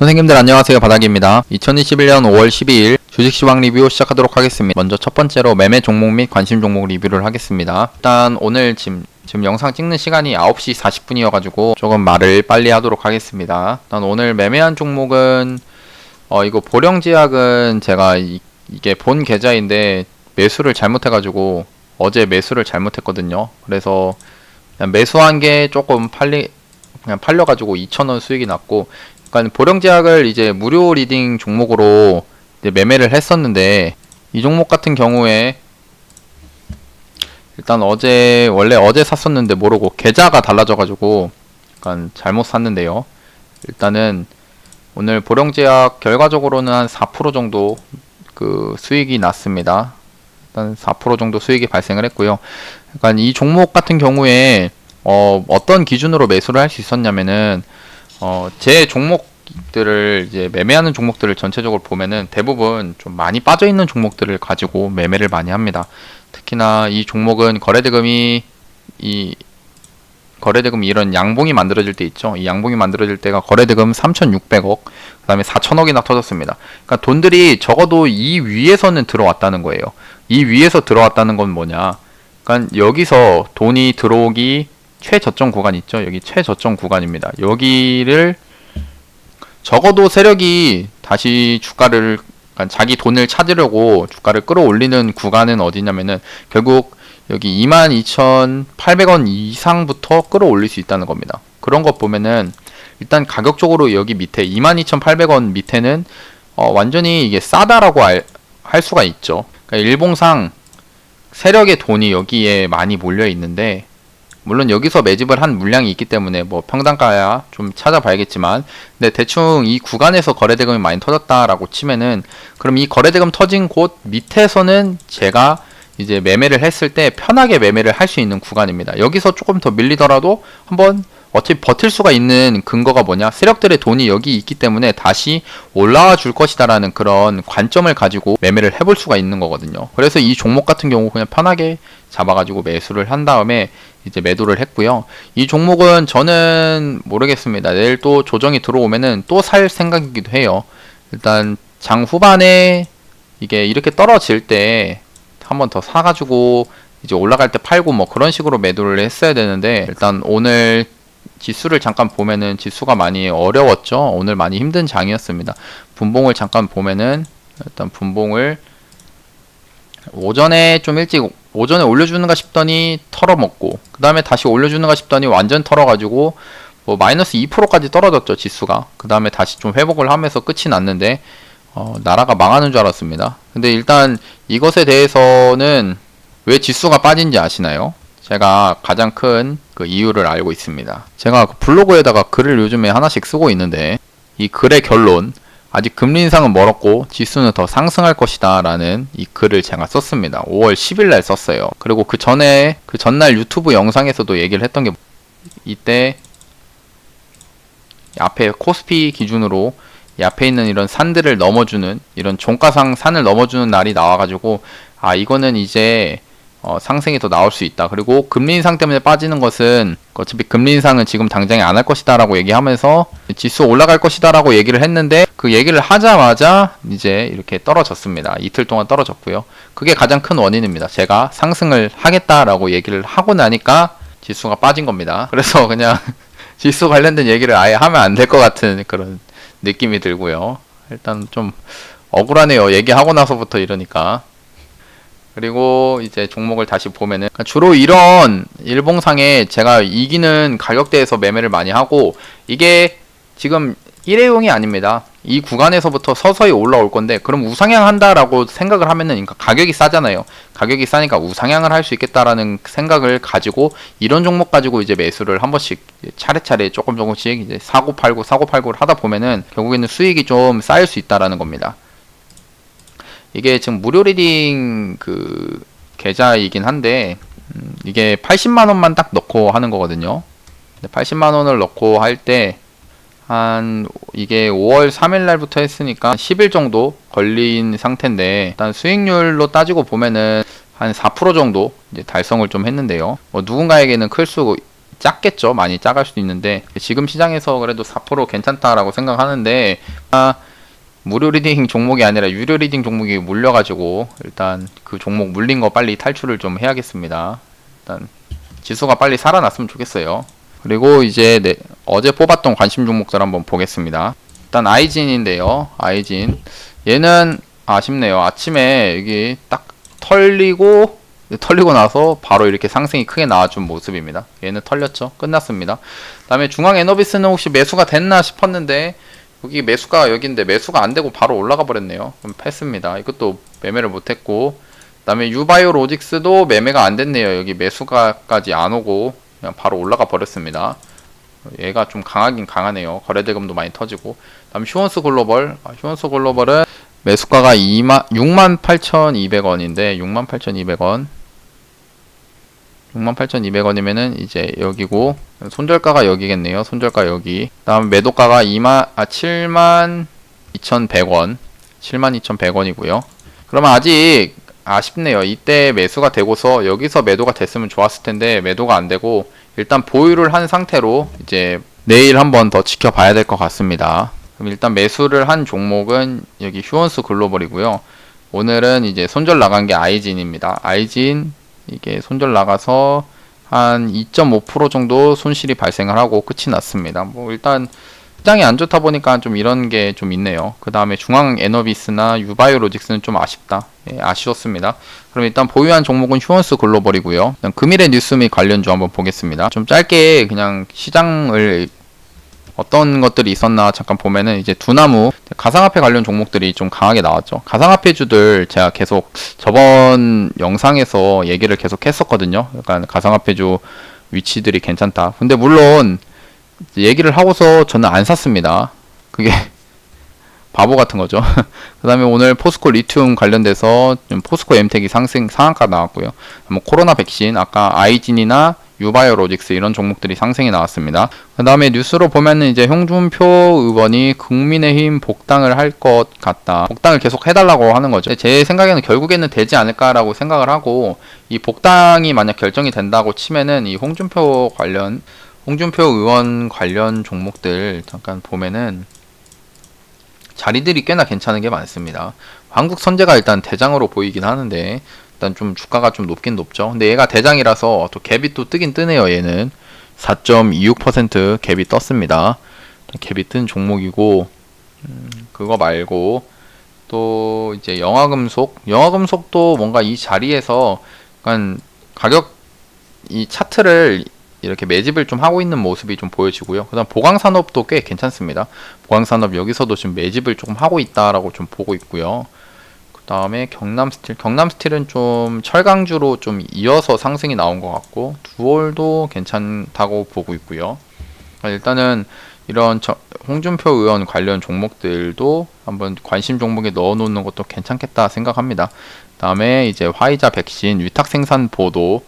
선생님들 안녕하세요, 바닥입니다. 2021년 5월 12일 주식시황 리뷰 시작하도록 하겠습니다. 먼저 첫 번째로 매매 종목 및 관심 종목 리뷰를 하겠습니다. 일단 오늘 지금 영상 찍는 시간이 9시 40분이어가지고 조금 말을 빨리 하도록 하겠습니다. 일단 오늘 매매한 종목은 이거 보령제약은 제가 이게 본 계좌인데 매수를 잘못해가지고 어제 매수를 잘못했거든요. 그래서 그냥 매수한 게 조금 그냥 팔려가지고 2,000원 수익이 났고, 그러니까 보령제약을 이제 무료 리딩 종목으로 이제 매매를 했었는데, 이 종목 같은 경우에 일단 원래 어제 샀었는데 모르고 계좌가 달라져가지고 약간 잘못 샀는데요. 일단은 오늘 보령제약 결과적으로는 한 4% 정도 그 수익이 났습니다. 일단 4% 정도 수익이 발생을 했고요. 그러니까 이 종목 같은 경우에 어떤 기준으로 매수를 할 수 있었냐면은 제 종목들을 이제 매매하는 종목들을 전체적으로 보면은 대부분 좀 많이 빠져 있는 종목들을 가지고 매매를 많이 합니다. 특히나 이 종목은 거래대금이 이런 양봉이 만들어질 때 있죠. 이 양봉이 만들어질 때가 거래대금 3,600억, 그 다음에 4,000억이나 터졌습니다. 그러니까 돈들이 적어도 이 위에서는 들어왔다는 거예요. 이 위에서 들어왔다는 건 뭐냐? 그러니까 여기서 돈이 들어오기 최저점 구간 있죠. 여기 최저점 구간입니다. 여기를 적어도 세력이 다시 주가를, 그러니까 자기 돈을 찾으려고 주가를 끌어올리는 구간은 어디냐면은 결국 여기 22,800원 이상부터 끌어올릴 수 있다는 겁니다. 그런 것 보면은 일단 가격적으로 여기 밑에 22,800원 밑에는 완전히 이게 싸다라고 할 수가 있죠. 그러니까 일봉상 세력의 돈이 여기에 많이 몰려 있는데, 물론 여기서 매집을 한 물량이 있기 때문에 뭐 평단가야 좀 찾아봐야겠지만, 근데 대충 이 구간에서 거래대금이 많이 터졌다라고 치면은, 그럼 이 거래대금 터진 곳 밑에서는 제가 이제 매매를 했을 때 편하게 매매를 할 수 있는 구간입니다. 여기서 조금 더 밀리더라도 한번 어차피 버틸 수가 있는 근거가 뭐냐? 세력들의 돈이 여기 있기 때문에 다시 올라와 줄 것이다 라는 그런 관점을 가지고 매매를 해볼 수가 있는 거거든요. 그래서 이 종목 같은 경우 그냥 편하게 잡아가지고 매수를 한 다음에 이제 매도를 했고요. 이 종목은 저는 모르겠습니다. 내일 또 조정이 들어오면은 또 살 생각이기도 해요. 일단 장 후반에 이게 이렇게 떨어질 때 한 번 더 사가지고 이제 올라갈 때 팔고 뭐 그런 식으로 매도를 했어야 되는데, 일단 오늘 지수를 잠깐 보면은 지수가 많이 어려웠죠. 오늘 많이 힘든 장이었습니다. 분봉을 잠깐 보면은 일단 분봉을 오전에 좀 일찍 오전에 올려주는가 싶더니 털어먹고, 그 다음에 다시 올려주는가 싶더니 완전 털어가지고 뭐 마이너스 2%까지 떨어졌죠, 지수가. 그 다음에 다시 좀 회복을 하면서 끝이 났는데 나라가 망하는 줄 알았습니다. 근데 일단 이것에 대해서는 왜 지수가 빠진지 아시나요? 제가 가장 큰 그 이유를 알고 있습니다. 제가 그 블로그에다가 글을 요즘에 하나씩 쓰고 있는데, 이 글의 결론, 아직 금리 인상은 멀었고 지수는 더 상승할 것이다 라는 이 글을 제가 썼습니다. 5월 10일 날 썼어요. 그리고 그 전날 유튜브 영상에서도 얘기를 했던 게, 이때 앞에 코스피 기준으로 이 앞에 있는 이런 산들을 넘어주는, 이런 종가상 산을 넘어주는 날이 나와가지고 이거는 이제 상승이 더 나올 수 있다. 그리고 금리 인상 때문에 빠지는 것은 어차피 금리 인상은 지금 당장에 안 할 것이다 라고 얘기하면서 지수 올라갈 것이다 라고 얘기를 했는데, 그 얘기를 하자마자 이제 이렇게 떨어졌습니다. 이틀 동안 떨어졌고요. 그게 가장 큰 원인입니다. 제가 상승을 하겠다라고 얘기를 하고 나니까 지수가 빠진 겁니다. 그래서 그냥 지수 관련된 얘기를 아예 하면 안 될 것 같은 그런 느낌이 들고요. 일단 좀 억울하네요. 얘기하고 나서부터 이러니까. 그리고 이제 종목을 다시 보면은 주로 이런 일봉상에 제가 이기는 가격대에서 매매를 많이 하고, 이게 지금 일회용이 아닙니다. 이 구간에서부터 서서히 올라올 건데, 그럼 우상향 한다라고 생각을 하면은, 그러니까 가격이 싸잖아요. 가격이 싸니까 우상향을 할 수 있겠다라는 생각을 가지고 이런 종목 가지고 이제 매수를 한 번씩 차례차례 조금씩 이제 사고 팔고를 하다 보면은 결국에는 수익이 좀 쌓일 수 있다라는 겁니다. 이게 지금 무료 리딩 그 계좌이긴 한데, 이게 80만원만 딱 넣고 하는 거거든요. 80만원을 넣고 할 때 이게 5월 3일 날부터 했으니까 10일 정도 걸린 상태인데, 일단 수익률로 따지고 보면은 한 4% 정도 이제 달성을 좀 했는데요. 뭐 누군가에게는 클 수 작겠죠. 많이 작을 수도 있는데 지금 시장에서 그래도 4% 괜찮다라고 생각하는데 무료 리딩 종목이 아니라 유료 리딩 종목이 물려가지고 일단 그 종목 물린 거 빨리 탈출을 좀 해야겠습니다. 일단 지수가 빨리 살아났으면 좋겠어요. 그리고 이제 어제 뽑았던 관심 종목들 한번 보겠습니다. 일단 아이진인데요. 아이진 얘는 아쉽네요. 아침에 여기 딱 털리고 나서 바로 이렇게 상승이 크게 나와준 모습입니다. 얘는 털렸죠. 끝났습니다. 그 다음에 중앙 에너비스는 혹시 매수가 됐나 싶었는데 여기 매수가 여기인데 매수가 안 되고 바로 올라가 버렸네요. 그럼 패스입니다. 이것도 매매를 못했고 그 다음에 유바이오 로직스도 매매가 안 됐네요. 여기 매수가까지 안 오고 그냥 바로 올라가 버렸습니다. 얘가 좀 강하긴 강하네요. 거래대금도 많이 터지고 그 다음에 휴원스 글로벌 휴원스 글로벌은 매수가가 68,200원인데 68,200원 68,200원이면은 이제 여기고 손절가가 여기겠네요. 손절가 여기. 다음 매도가가 72,100원. 72,100원이고요. 그러면 아직 아쉽네요. 이때 매수가 되고서 여기서 매도가 됐으면 좋았을 텐데 매도가 안 되고 일단 보유를 한 상태로 이제 내일 한번 더 지켜봐야 될 것 같습니다. 그럼 일단 매수를 한 종목은 여기 휴원스 글로벌이고요. 오늘은 이제 손절 나간 게 아이진입니다. 아이진 이게 손절 나가서 한 2.5% 정도 손실이 발생을 하고 끝이 났습니다. 뭐 일단 시장이 안 좋다 보니까 좀 이런 게 좀 있네요. 그 다음에 중앙 에너비스나 유바이오 로직스는 좀 아쉽다. 예, 아쉬웠습니다. 그럼 일단 보유한 종목은 휴원스 글로벌이고요. 금일의 뉴스 및 관련주 한번 보겠습니다. 좀 짧게 그냥 시장을 어떤 것들이 있었나 잠깐 보면은 이제 두나무 가상화폐 관련 종목들이 좀 강하게 나왔죠. 가상화폐주들 제가 계속 저번 영상에서 얘기를 계속 했었거든요. 약간 가상화폐주 위치들이 괜찮다. 근데 물론 얘기를 하고서 저는 안 샀습니다. 그게 바보 같은 거죠. 그 다음에 오늘 포스코 리튬 관련돼서 포스코 엠텍이 상한가 나왔고요. 뭐 코로나 백신, 아까 아이진이나 유바이오 로직스 이런 종목들이 상승이 나왔습니다. 그 다음에 뉴스로 보면은 이제 홍준표 의원이 국민의힘 복당을 할 것 같다. 복당을 계속 해달라고 하는 거죠. 제 생각에는 결국에는 되지 않을까라고 생각을 하고 이 복당이 만약 결정이 된다고 치면은 이 홍준표 의원 관련 종목들 잠깐 보면은 자리들이 꽤나 괜찮은 게 많습니다. 한국 선제가 일단 대장으로 보이긴 하는데 일단 좀 주가가 좀 높긴 높죠. 근데 얘가 대장이라서 또 갭이 또 뜨긴 뜨네요. 얘는 4.26% 갭이 떴습니다. 갭이 뜬 종목이고 그거 말고 또 이제 영화금속도 뭔가 이 자리에서 약간 가격 이 차트를 이렇게 매집을 좀 하고 있는 모습이 좀 보여지고요. 그 다음 보강산업도 꽤 괜찮습니다. 보강산업 여기서도 지금 매집을 조금 하고 있다라고 좀 보고 있고요. 그 다음에 경남스틸은 좀 철강주로 좀 이어서 상승이 나온 것 같고 두올도 괜찮다고 보고 있고요. 일단은 이런 홍준표 의원 관련 종목들도 한번 관심 종목에 넣어 놓는 것도 괜찮겠다 생각합니다. 그 다음에 이제 화이자 백신 위탁 생산 보도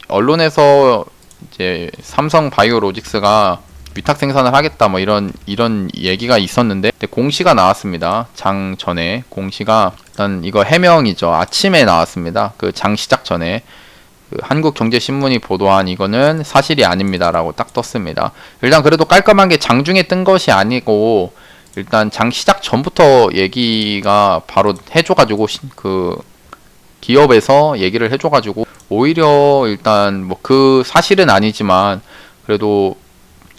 언론에서 이제 삼성 바이오로직스가 위탁 생산을 하겠다 뭐 이런 얘기가 있었는데 공시가 나왔습니다. 장 전에 공시가 일단 이거 해명이죠. 아침에 나왔습니다. 그 장 시작 전에 한국경제신문이 보도한 이거는 사실이 아닙니다라고 딱 떴습니다. 일단 그래도 깔끔한 게 장중에 뜬 것이 아니고 일단 장 시작 전부터 얘기가 바로 해줘가지고 기업에서 얘기를 해줘가지고 오히려 일단 뭐 그 사실은 아니지만 그래도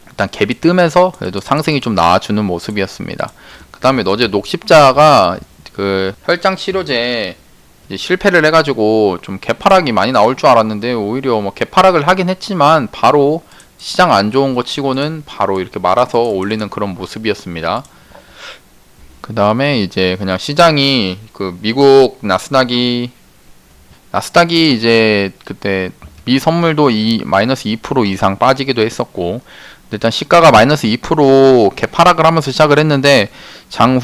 일단 갭이 뜨면서 그래도 상승이 좀 나와주는 모습이었습니다. 그 다음에 어제 녹십자가 그 혈장 치료제 이제 실패를 해가지고 좀 개파락이 많이 나올 줄 알았는데 오히려 뭐 개파락을 하긴 했지만 바로 시장 안 좋은 거 치고는 바로 이렇게 말아서 올리는 그런 모습이었습니다. 그 다음에 이제 그냥 시장이 미국 나스닥이 이제 그때 미 선물도 마이너스 2% 이상 빠지기도 했었고 일단 시가가 마이너스 2% 개파락을 하면서 시작을 했는데 장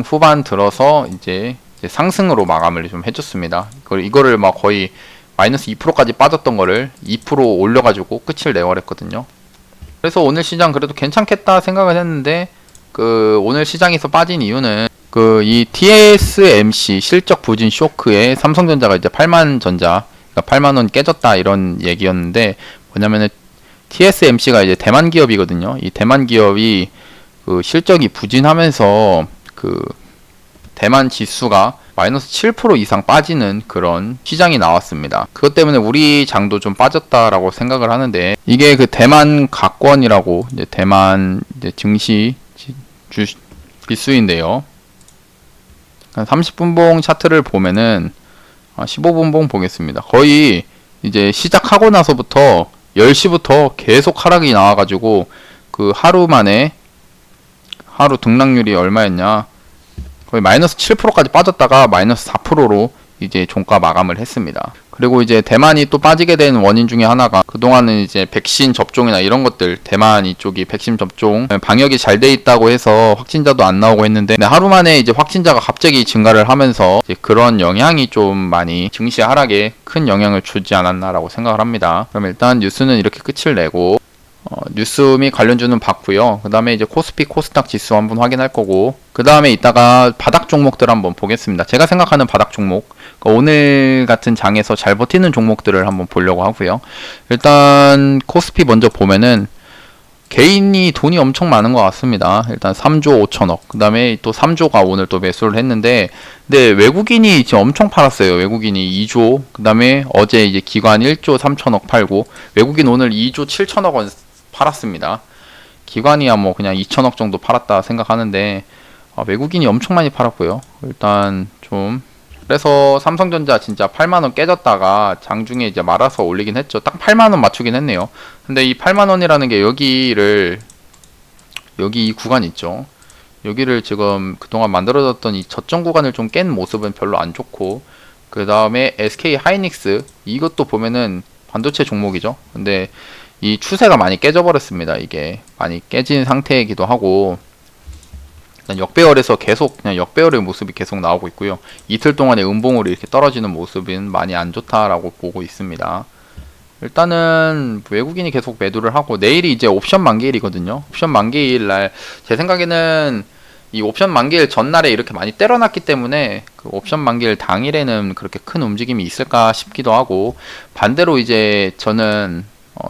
후반 들어서 이제 상승으로 마감을 좀 해줬습니다. 이거를 막 거의 마이너스 2%까지 빠졌던 거를 2% 올려가지고 끝을 내버렸거든요. 그래서 오늘 시장 그래도 괜찮겠다 생각을 했는데 오늘 시장에서 빠진 이유는 이 TSMC 실적 부진 쇼크에 삼성전자가 이제 8만 전자, 그러니까 8만원 깨졌다 이런 얘기였는데 뭐냐면은 TSMC가 이제 대만 기업이거든요. 이 대만 기업이 그 실적이 부진하면서 그 대만 지수가 마이너스 7% 이상 빠지는 그런 시장이 나왔습니다. 그것 때문에 우리 장도 좀 빠졌다라고 생각을 하는데, 이게 그 대만 가권이라고 이제 대만 이제 증시 지수인데요. 30분봉 차트를 보면은 15분봉 보겠습니다. 거의 이제 시작하고 나서부터 10시부터 계속 하락이 나와가지고 그 하루 만에 하루 등락률이 얼마였냐, 거의 마이너스 7%까지 빠졌다가 마이너스 4%로 이제 종가 마감을 했습니다. 그리고 이제 대만이 또 빠지게 된 원인 중에 하나가, 그동안은 이제 백신 접종이나 이런 것들, 대만 이쪽이 백신 접종 방역이 잘 돼 있다고 해서 확진자도 안 나오고 했는데, 하루 만에 이제 확진자가 갑자기 증가를 하면서 이제 그런 영향이 좀 많이 증시 하락에 큰 영향을 주지 않았나라고 생각을 합니다. 그럼 일단 뉴스는 이렇게 끝을 내고, 뉴스 및 관련주는 봤고요. 그 다음에 이제 코스피 코스닥 지수 한번 확인할 거고, 그 다음에 이따가 바닥 종목들 한번 보겠습니다. 제가 생각하는 바닥 종목, 그러니까 오늘 같은 장에서 잘 버티는 종목들을 한번 보려고 하고요. 일단 코스피 먼저 보면은 개인이 돈이 엄청 많은 것 같습니다. 일단 3조 5천억, 그 다음에 또 3조가 오늘 또 매수를 했는데, 근데 외국인이 지금 엄청 팔았어요. 외국인이 2조, 그 다음에 어제 이제 기관 1조 3천억 팔고, 외국인 오늘 2조 7천억 원 팔았습니다. 기관이야 뭐 그냥 2천억 정도 팔았다 생각하는데, 외국인이 엄청 많이 팔았고요. 일단 좀, 그래서 삼성전자 진짜 8만원 깨졌다가 장중에 이제 말아서 올리긴 했죠. 딱 8만원 맞추긴 했네요. 근데 이 8만원이라는 게 여기 이 구간 있죠. 여기를 지금 그동안 만들어졌던 이 저점 구간을 좀 깬 모습은 별로 안 좋고, 그 다음에 SK 하이닉스, 이것도 보면은 반도체 종목이죠. 근데 이 추세가 많이 깨져버렸습니다. 이게 많이 깨진 상태이기도 하고, 역배열에서 계속 그냥 역배열의 모습이 계속 나오고 있고요. 이틀 동안의 음봉으로 이렇게 떨어지는 모습은 많이 안 좋다라고 보고 있습니다. 일단은 외국인이 계속 매도를 하고, 내일이 이제 옵션 만기일이거든요. 옵션 만기일 날 제 생각에는 이 옵션 만기일 전날에 이렇게 많이 때려놨기 때문에 그 옵션 만기일 당일에는 그렇게 큰 움직임이 있을까 싶기도 하고, 반대로 이제 저는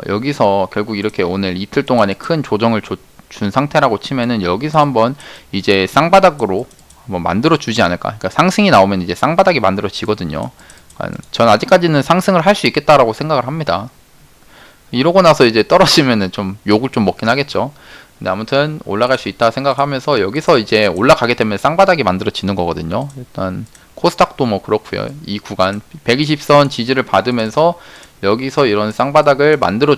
여기서 결국 이렇게 오늘 이틀 동안에 큰 조정을 준 상태라고 치면은 여기서 한번 이제 쌍바닥으로 한번 만들어 주지 않을까. 그러니까 상승이 나오면 이제 쌍바닥이 만들어지거든요. 전 아직까지는 상승을 할 수 있겠다라고 생각을 합니다. 이러고 나서 이제 떨어지면은 좀 욕을 좀 먹긴 하겠죠. 근데 아무튼 올라갈 수 있다 생각하면서 여기서 이제 올라가게 되면 쌍바닥이 만들어지는 거거든요. 일단 코스닥도 뭐 그렇고요. 이 구간 120선 지지를 받으면서 여기서 이런 쌍바닥을 만들어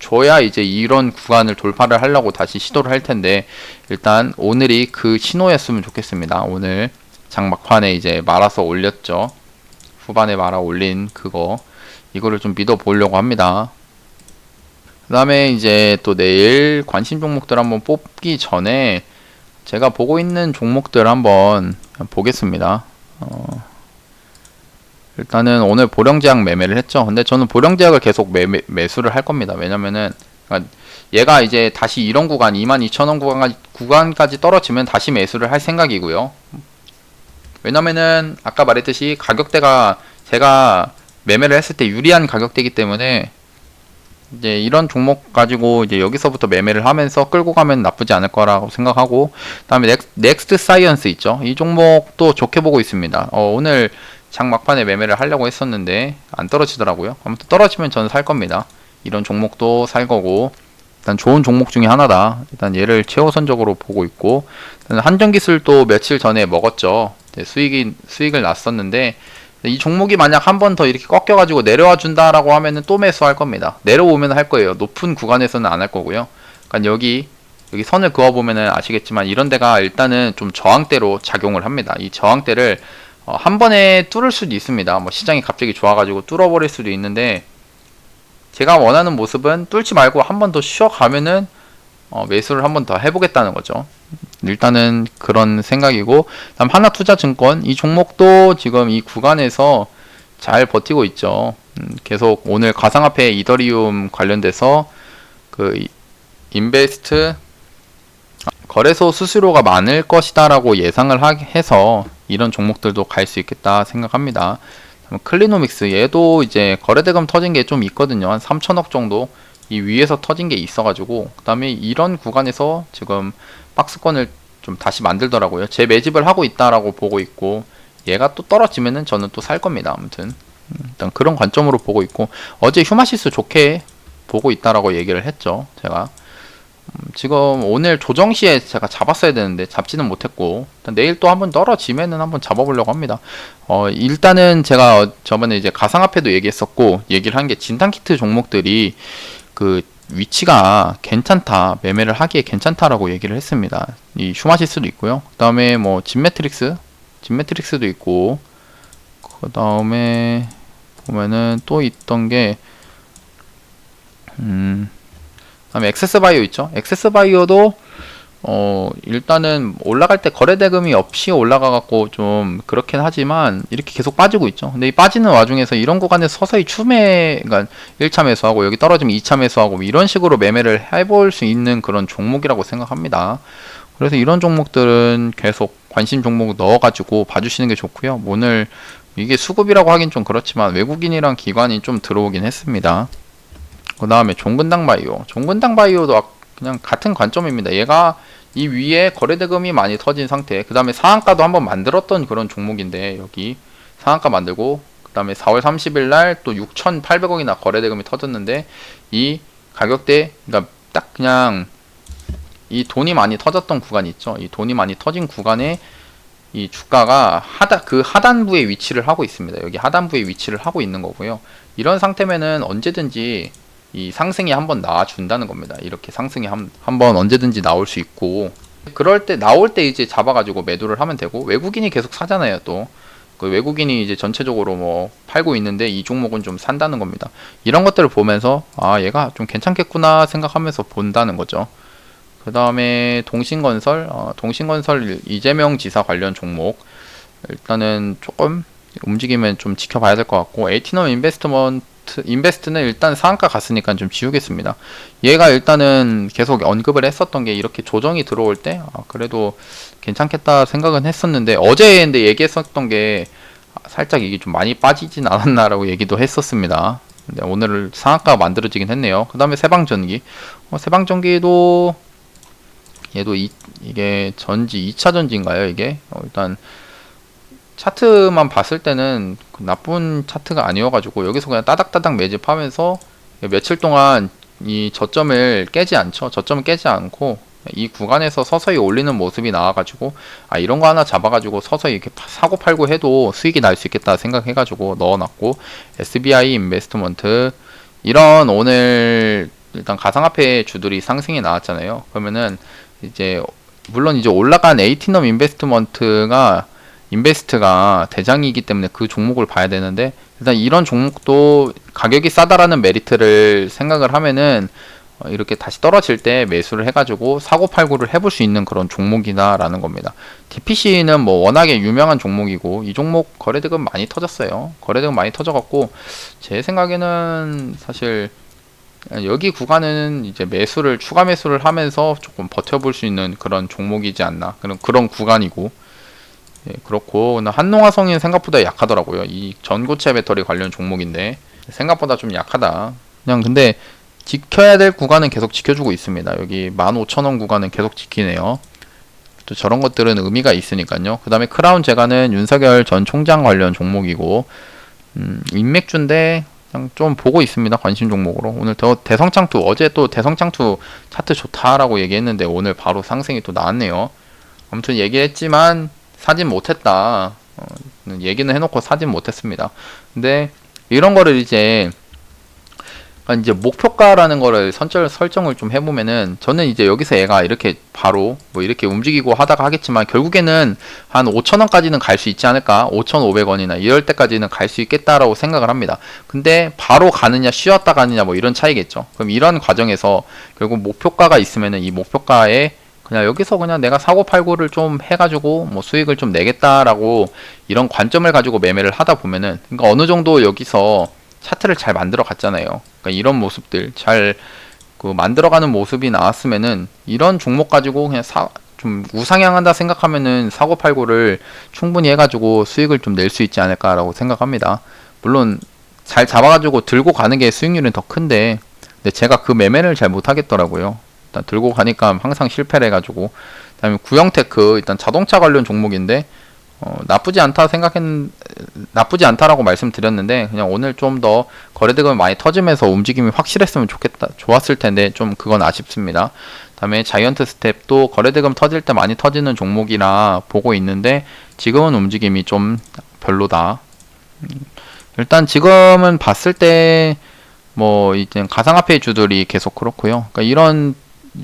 줘야 이제 이런 구간을 돌파를 하려고 다시 시도를 할 텐데, 일단 오늘이 그 신호였으면 좋겠습니다. 오늘 장막판에 이제 말아서 올렸죠. 후반에 말아 올린 그거, 이거를 좀 믿어 보려고 합니다. 그 다음에 이제 또 내일 관심 종목들 한번 뽑기 전에 제가 보고 있는 종목들 한번 보겠습니다. 일단은 오늘 보령제약 매매를 했죠. 근데 저는 보령제약을 계속 매수를 할 겁니다. 왜냐면은 그러니까 얘가 이제 다시 이런 구간 22,000원 구간까지 떨어지면 다시 매수를 할 생각이고요. 왜냐면은 아까 말했듯이 가격대가 제가 매매를 했을 때 유리한 가격대이기 때문에 이제 이런 종목 가지고 이제 여기서부터 매매를 하면서 끌고 가면 나쁘지 않을 거라고 생각하고, 그다음에 넥스트 사이언스 있죠. 이 종목도 좋게 보고 있습니다. 오늘 장 막판에 매매를 하려고 했었는데 안 떨어지더라고요. 아무튼 떨어지면 저는 살 겁니다. 이런 종목도 살 거고, 일단 좋은 종목 중에 하나다. 일단 얘를 최우선적으로 보고 있고, 한전기술도 며칠 전에 먹었죠. 수익을 났었는데, 이 종목이 만약 한 번 더 이렇게 꺾여가지고 내려와 준다라고 하면은 또 매수할 겁니다. 내려오면 할 거예요. 높은 구간에서는 안 할 거고요. 그러니까 여기 선을 그어 보면은 아시겠지만 이런 데가 일단은 좀 저항대로 작용을 합니다. 이 저항대를 한 번에 뚫을 수도 있습니다. 뭐 시장이 갑자기 좋아가지고 뚫어버릴 수도 있는데, 제가 원하는 모습은 뚫지 말고 한 번 더 쉬어가면은 매수를 한 번 더 해보겠다는 거죠. 일단은 그런 생각이고, 다음 하나투자증권, 이 종목도 지금 이 구간에서 잘 버티고 있죠. 계속 오늘 가상화폐 이더리움 관련돼서 그 인베스트 거래소 수수료가 많을 것이다 라고 예상을 해서 이런 종목들도 갈 수 있겠다 생각합니다. 클리노믹스 얘도 이제 거래대금 터진 게 좀 있거든요. 한 3천억 정도 이 위에서 터진 게 있어가지고, 그 다음에 이런 구간에서 지금 박스권을 좀 다시 만들더라고요. 재매집을 하고 있다라고 보고 있고, 얘가 또 떨어지면은 저는 또 살 겁니다. 아무튼 일단 그런 관점으로 보고 있고, 어제 휴마시스 좋게 보고 있다라고 얘기를 했죠. 제가 지금 오늘 조정 시에 제가 잡았어야 되는데 잡지는 못했고, 일단 내일 또 한번 떨어지면은 한번 잡아보려고 합니다. 일단은 제가 저번에 이제 가상화폐도 얘기했었고, 얘기를 한 게 진단키트 종목들이 그 위치가 괜찮다, 매매를 하기에 괜찮다라고 얘기를 했습니다. 이 휴마시스도 있고요. 그 다음에 뭐 진매트릭스도 있고, 그 다음에 보면은 또 있던 게 다음에 엑세스바이오 있죠. 엑세스바이오도 일단은 올라갈 때 거래대금이 없이 올라가갖고 좀 그렇긴 하지만 이렇게 계속 빠지고 있죠. 근데 이 빠지는 와중에서 이런 구간에서 서서히 그러니까 1차 매수하고 여기 떨어지면 2차 매수하고 이런 식으로 매매를 해볼 수 있는 그런 종목이라고 생각합니다. 그래서 이런 종목들은 계속 관심 종목 넣어가지고 봐주시는 게 좋고요. 오늘 이게 수급이라고 하긴 좀 그렇지만 외국인이랑 기관이 좀 들어오긴 했습니다. 그 다음에 종근당 바이오도 그냥 같은 관점입니다. 얘가 이 위에 거래대금이 많이 터진 상태, 그 다음에 상한가도 한번 만들었던 그런 종목인데, 여기 상한가 만들고 그 다음에 4월 30일 날 또 6,800억이나 거래대금이 터졌는데, 이 가격대, 그러니까 딱 그냥 이 돈이 많이 터졌던 구간이 있죠. 이 돈이 많이 터진 구간에 이 주가가 하단부에 위치를 하고 있습니다. 여기 하단부에 위치를 하고 있는 거고요. 이런 상태면은 언제든지 이 상승이 한번 나와준다는 겁니다. 이렇게 상승이 한번 언제든지 나올 수 있고, 그럴 때 나올 때 이제 잡아가지고 매도를 하면 되고, 외국인이 계속 사잖아요. 또 그 외국인이 이제 전체적으로 뭐 팔고 있는데 이 종목은 좀 산다는 겁니다. 이런 것들을 보면서 아, 얘가 좀 괜찮겠구나 생각하면서 본다는 거죠. 그 다음에 동신건설 이재명 지사 관련 종목, 일단은 조금 움직이면 좀 지켜봐야 될 것 같고, 에이티넘 인베스트는 일단 상한가 갔으니까 좀 지우겠습니다. 얘가 일단은 계속 언급을 했었던 게, 이렇게 조정이 들어올 때 그래도 괜찮겠다 생각은 했었는데, 어제 근데 얘기했었던 게 살짝 이게 좀 많이 빠지진 않았나라고 얘기도 했었습니다. 근데 오늘 상한가가 만들어지긴 했네요. 그 다음에 세방전기, 세방전기도 얘도 이게 전지 2차 전지인가요? 이게 일단 차트만 봤을 때는 나쁜 차트가 아니어가지고 여기서 그냥 따닥따닥 매집하면서 며칠 동안 이 저점을 깨지 않고 이 구간에서 서서히 올리는 모습이 나와가지고, 이런 거 하나 잡아가지고 서서히 이렇게 사고 팔고 해도 수익이 날 수 있겠다 생각해가지고 넣어놨고, SBI 인베스트먼트, 이런 오늘 일단 가상화폐 주들이 상승이 나왔잖아요. 그러면은 이제 물론 이제 올라간 에이티넘 인베스트가 대장이기 때문에 그 종목을 봐야 되는데, 일단 이런 종목도 가격이 싸다라는 메리트를 생각을 하면은 이렇게 다시 떨어질 때 매수를 해가지고 사고팔고를 해볼 수 있는 그런 종목이다라는 겁니다. DPC는 뭐 워낙에 유명한 종목이고, 이 종목 거래대금 많이 터졌어요. 거래대금 많이 터져갖고 제 생각에는 사실 여기 구간은 이제 추가 매수를 하면서 조금 버텨볼 수 있는 그런 종목이지 않나, 그런 구간이고, 그렇고, 한농화성인 생각보다 약하더라고요. 이 전고체 배터리 관련 종목인데 생각보다 좀 약하다. 그냥 근데 지켜야 될 구간은 계속 지켜주고 있습니다. 여기 15,000원 구간은 계속 지키네요. 또 저런 것들은 의미가 있으니까요. 그 다음에 크라운 제가는 윤석열 전 총장 관련 종목이고, 인맥주인데 그냥 좀 보고 있습니다. 관심 종목으로. 오늘 대성창투, 어제 또 대성창투 차트 좋다라고 얘기했는데 오늘 바로 상승이 또 나왔네요. 아무튼 얘기했지만 사진 못했다. 얘기는 해놓고 사진 못했습니다. 근데 이런 거를 이제 목표가라는 거를 설정을 좀 해보면은, 저는 이제 여기서 얘가 이렇게 바로 뭐 이렇게 움직이고 하다가 하겠지만 결국에는 한 5,000원까지는 갈 수 있지 않을까, 5,500원이나 이럴 때까지는 갈 수 있겠다라고 생각을 합니다. 근데 바로 가느냐 쉬었다 가느냐 뭐 이런 차이겠죠. 그럼 이런 과정에서 결국 목표가가 있으면은 이 목표가에 그냥 여기서 그냥 내가 사고 팔고를 좀 해가지고 뭐 수익을 좀 내겠다라고 이런 관점을 가지고 매매를 하다 보면은, 그러니까 어느 정도 여기서 차트를 잘 만들어 갔잖아요. 그러니까 이런 모습들 잘 만들어가는 모습이 나왔으면은 이런 종목 가지고 그냥 좀 우상향한다 생각하면은 사고팔고를 충분히 해가지고 수익을 좀 낼 수 있지 않을까라고 생각합니다. 물론 잘 잡아가지고 들고 가는 게 수익률은 더 큰데, 근데 제가 그 매매를 잘 못하겠더라고요. 일단 들고 가니까 항상 실패를 해가지고. 그다음에 구형테크, 일단 자동차 관련 종목인데 나쁘지 않다라고 말씀드렸는데, 그냥 오늘 좀 더 거래대금이 많이 터지면서 움직임이 확실했으면 좋았을 텐데 좀 그건 아쉽습니다. 다음에 자이언트 스텝도 거래대금 터질 때 많이 터지는 종목이라 보고 있는데 지금은 움직임이 좀 별로다. 일단 지금은 봤을 때 뭐 이제 가상화폐 주들이 계속 그렇고요. 그러니까 이런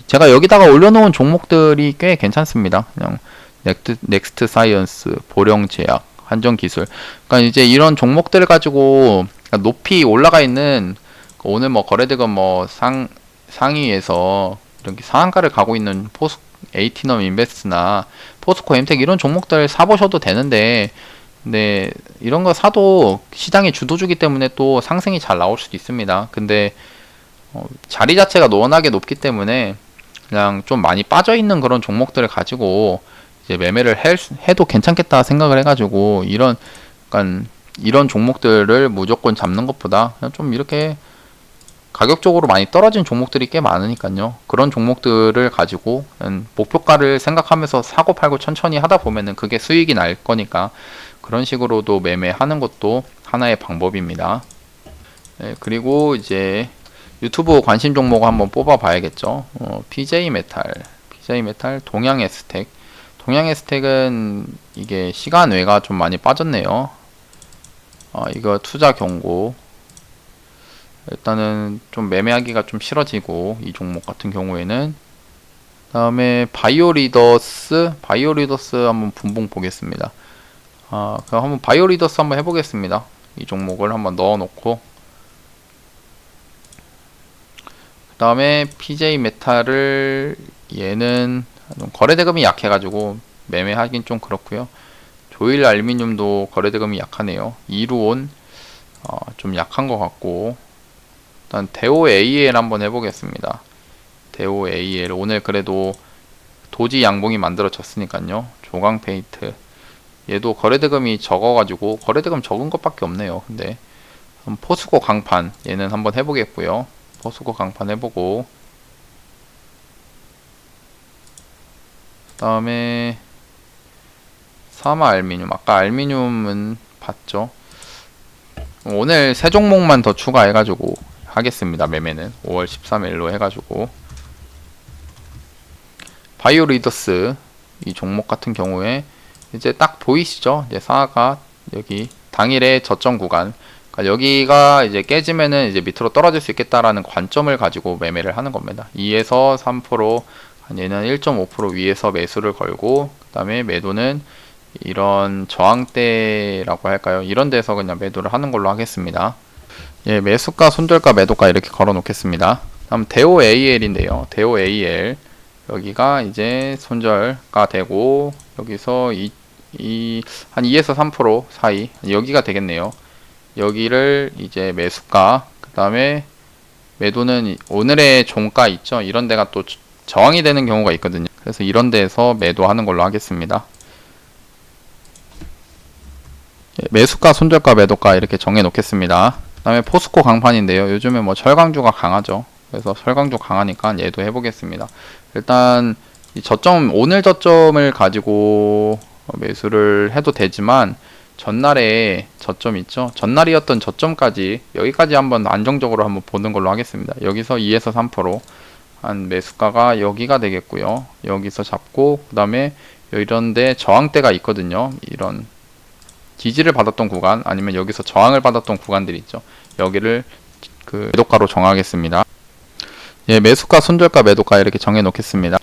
제가 여기다가 올려놓은 종목들이 꽤 괜찮습니다. 그냥 넥스트 사이언스, 보령제약, 한정기술. 그러니까 이제 이런 종목들을 가지고 높이 올라가 있는, 오늘 뭐 거래대금 뭐 상위에서 이렇게 상한가를 가고 있는 에이티넘 인베스트나 포스코 엠텍 이런 종목들 사보셔도 되는데, 근데 이런 거 사도 시장의 주도주기 때문에 또 상승이 잘 나올 수도 있습니다. 근데 자리 자체가 워낙에 높기 때문에 그냥 좀 많이 빠져 있는 그런 종목들을 가지고 이제 매매를 해도 괜찮겠다 생각을 해가지고, 약간 이런 종목들을 무조건 잡는 것보다 그냥 좀 이렇게 가격적으로 많이 떨어진 종목들이 꽤 많으니까요. 그런 종목들을 가지고 목표가를 생각하면서 사고 팔고 천천히 하다 보면은 그게 수익이 날 거니까 그런 식으로도 매매하는 것도 하나의 방법입니다. 네, 그리고 이제 유튜브 관심 종목 한번 뽑아 봐야겠죠. PJ메탈, 동양에스텍. 동양에스텍은 이게 시간 외가 좀 많이 빠졌네요. 이거 투자 경고. 일단은 좀 매매하기가 좀 싫어지고, 이 종목 같은 경우에는. 다음에 바이오리더스 한번 분봉 보겠습니다. 그럼 한번 바이오리더스 한번 해보겠습니다. 이 종목을 한번 넣어놓고, 그 다음에 PJ메탈을, 얘는 거래대금이 약해가지고 매매하긴 좀 그렇고요. 조일 알루미늄도 거래대금이 약하네요. 이루온 좀 약한 것 같고, 일단 데오 AL 한번 해보겠습니다. 데오 AL 오늘 그래도 도지 양봉이 만들어졌으니까요. 조강 페인트 얘도 거래대금이 적어가지고, 거래대금 적은 것밖에 없네요. 근데 포스코 강판 얘는 한번 해보겠고요. 포스코 강판 해보고, 그 다음에 사마 알미늄, 아까 알미늄은 봤죠. 오늘 세 종목만 더 추가해가지고 하겠습니다. 매매는 5월 13일로 해가지고. 바이오리더스 이 종목 같은 경우에 이제 딱 보이시죠? 이제 사가 여기 당일의 저점 구간, 그러니까 여기가 이제 깨지면은 이제 밑으로 떨어질 수 있겠다라는 관점을 가지고 매매를 하는 겁니다. 2에서 3%, 얘는 1.5% 위에서 매수를 걸고, 그 다음에 매도는 이런 저항대라고 할까요? 이런 데서 그냥 매도를 하는 걸로 하겠습니다. 예, 매수가, 손절가, 매도가 이렇게 걸어 놓겠습니다. 다음 데오 AL인데요. 데오 AL 여기가 이제 손절가 되고, 여기서 한 2에서 3% 사이, 여기가 되겠네요. 여기를 이제 매수가, 그 다음에 매도는 오늘의 종가 있죠. 이런 데가 또 저항이 되는 경우가 있거든요. 그래서 이런 데에서 매도하는 걸로 하겠습니다. 매수가, 손절가, 매도가 이렇게 정해 놓겠습니다. 그 다음에 포스코 강판인데요. 요즘에 뭐 철강주가 강하죠. 그래서 철강주 강하니까 얘도 해보겠습니다. 일단 이 저점, 오늘 저점을 가지고 매수를 해도 되지만, 전날에 저점 있죠. 전날이었던 저점까지, 여기까지 한번 안정적으로 한번 보는 걸로 하겠습니다. 여기서 2에서 3% 한 매수가가 여기가 되겠고요. 여기서 잡고, 그 다음에 이런데 저항대가 있거든요. 이런 지지를 받았던 구간, 아니면 여기서 저항을 받았던 구간들이 있죠. 여기를 그 매도가로 정하겠습니다. 예, 매수가, 손절가, 매도가 이렇게 정해 놓겠습니다.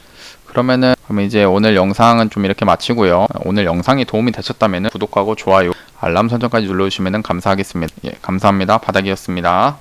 그러면 이제 오늘 영상은 좀 이렇게 마치고요. 오늘 영상이 도움이 되셨다면 구독하고 좋아요, 알람 설정까지 눌러주시면 감사하겠습니다. 예, 감사합니다. 바닥이었습니다.